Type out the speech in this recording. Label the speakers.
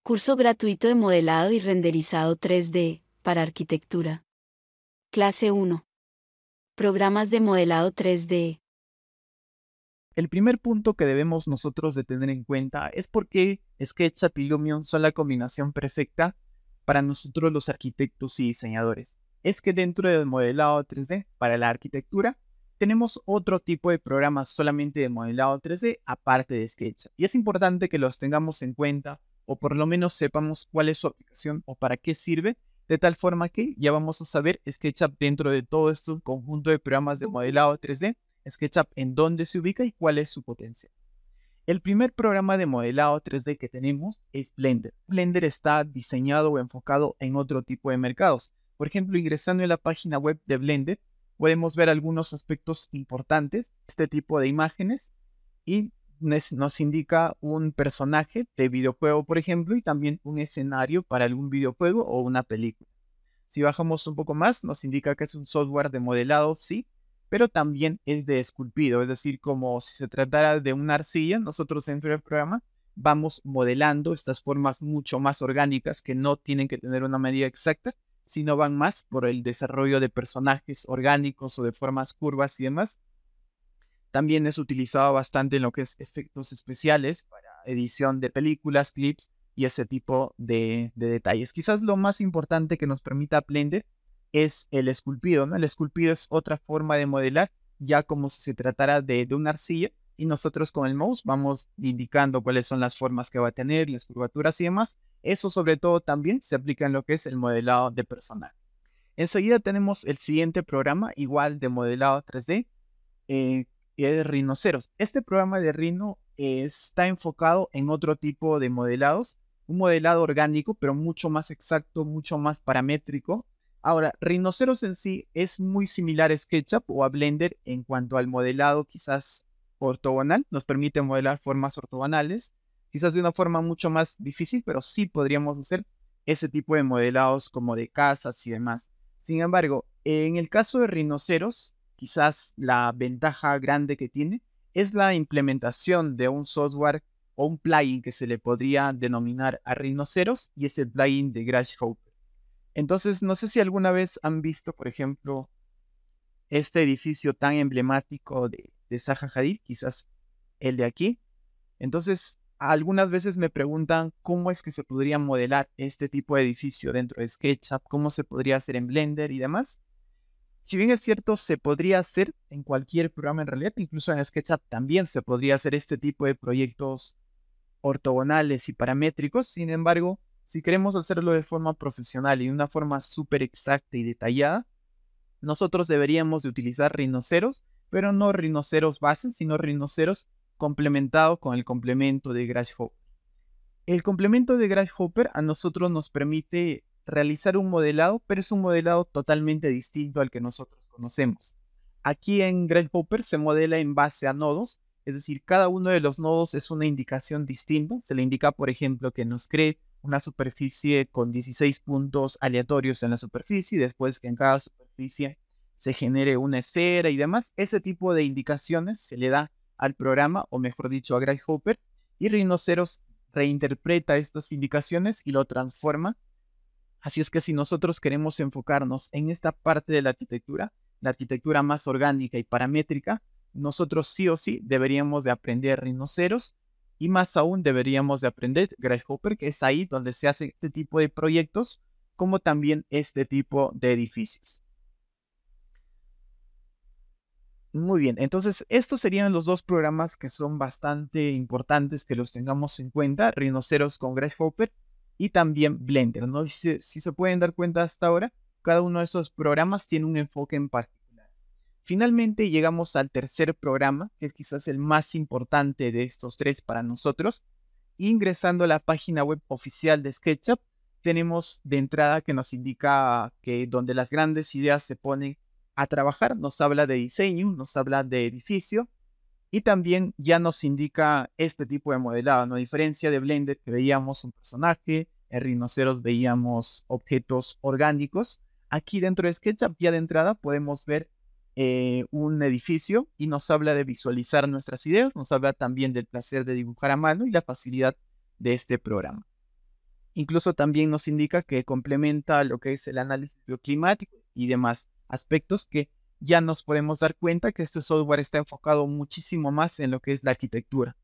Speaker 1: Curso gratuito de modelado y renderizado 3D para arquitectura. Clase 1. Programas de modelado 3D.
Speaker 2: El primer punto que debemos nosotros de tener en cuenta es por qué SketchUp y Lumion son la combinación perfecta para nosotros los arquitectos y diseñadores. Es que dentro del modelado 3D para la arquitectura tenemos otro tipo de programas solamente de modelado 3D aparte de SketchUp. Y es importante que los tengamos en cuenta o por lo menos sepamos cuál es su aplicación o para qué sirve, de tal forma que ya vamos a saber SketchUp dentro de todo este conjunto de programas de modelado 3D, SketchUp en dónde se ubica y cuál es su potencial. El primer programa de modelado 3D que tenemos es Blender. Blender está diseñado o enfocado en otro tipo de mercados. Por ejemplo, ingresando en la página web de Blender, podemos ver algunos aspectos importantes, este tipo de imágenes, y nos indica un personaje de videojuego, por ejemplo, y también un escenario para algún videojuego o una película. Si bajamos un poco más, nos indica que es un software de modelado, sí, pero también es de esculpido, es decir, como si se tratara de una arcilla, nosotros dentro del programa vamos modelando estas formas mucho más orgánicas que no tienen que tener una medida exacta, sino van más por el desarrollo de personajes orgánicos o de formas curvas y demás. También es utilizado bastante en lo que es efectos especiales para edición de películas, clips y ese tipo de detalles. Quizás lo más importante que nos permita Blender es el esculpido, ¿no? El esculpido es otra forma de modelar, ya como si se tratara de una arcilla, y nosotros con el mouse vamos indicando cuáles son las formas que va a tener, las curvaturas y demás. Eso sobre todo también se aplica en lo que es el modelado de personajes. Enseguida tenemos el siguiente programa, igual de modelado 3D, es Rhinoceros. Este programa de Rhino está enfocado en otro tipo de modelados, un modelado orgánico, pero mucho más exacto, mucho más paramétrico. Ahora, Rhinoceros en sí es muy similar a SketchUp o a Blender en cuanto al modelado quizás ortogonal, nos permite modelar formas ortogonales, quizás de una forma mucho más difícil, pero sí podríamos hacer ese tipo de modelados como de casas y demás. Sin embargo, en el caso de Rhinoceros, quizás la ventaja grande que tiene es la implementación de un software o un plugin que se le podría denominar a Rhinoceros, y es el plugin de Grasshopper. Entonces, no sé si alguna vez han visto, por ejemplo, este edificio tan emblemático de Zaha Hadid, quizás el de aquí. Entonces, algunas veces me preguntan cómo es que se podría modelar este tipo de edificio dentro de SketchUp, cómo se podría hacer en Blender y demás. Si bien es cierto, se podría hacer en cualquier programa en realidad, incluso en SketchUp también se podría hacer este tipo de proyectos ortogonales y paramétricos. Sin embargo, si queremos hacerlo de forma profesional y de una forma súper exacta y detallada, nosotros deberíamos de utilizar rinoceros, pero no rinoceros base, sino rinoceros complementados con el complemento de Grasshopper. El complemento de Grasshopper a nosotros nos permite realizar un modelado, pero es un modelado totalmente distinto al que nosotros conocemos. Aquí en Grasshopper se modela en base a nodos, es decir, cada uno de los nodos es una indicación distinta. Se le indica, por ejemplo, que nos cree una superficie con 16 puntos aleatorios en la superficie, y después que en cada superficie se genere una esfera y demás. Ese tipo de indicaciones se le da al programa, o mejor dicho, a Grasshopper, y Rhinoceros reinterpreta estas indicaciones y lo transforma. Así es que si nosotros queremos enfocarnos en esta parte de la arquitectura más orgánica y paramétrica, nosotros sí o sí deberíamos de aprender Rhinoceros, y más aún deberíamos de aprender Grasshopper, que es ahí donde se hace este tipo de proyectos, como también este tipo de edificios. Muy bien, entonces estos serían los dos programas que son bastante importantes que los tengamos en cuenta, Rhinoceros con Grasshopper y también Blender, ¿no? Si se pueden dar cuenta hasta ahora, cada uno de esos programas tiene un enfoque en particular. Finalmente llegamos al tercer programa, que es quizás el más importante de estos tres para nosotros. Ingresando a la página web oficial de SketchUp, tenemos de entrada que nos indica que donde las grandes ideas se ponen a trabajar, nos habla de diseño, nos habla de edificio, y también ya nos indica este tipo de modelado, ¿no? A diferencia de Blender, que veíamos un personaje, en Rhinoceros veíamos objetos orgánicos. Aquí dentro de SketchUp ya de entrada podemos ver un edificio, y nos habla de visualizar nuestras ideas, nos habla también del placer de dibujar a mano y la facilidad de este programa. Incluso también nos indica que complementa lo que es el análisis bioclimático y demás aspectos que ya nos podemos dar cuenta que este software está enfocado muchísimo más en lo que es la arquitectura.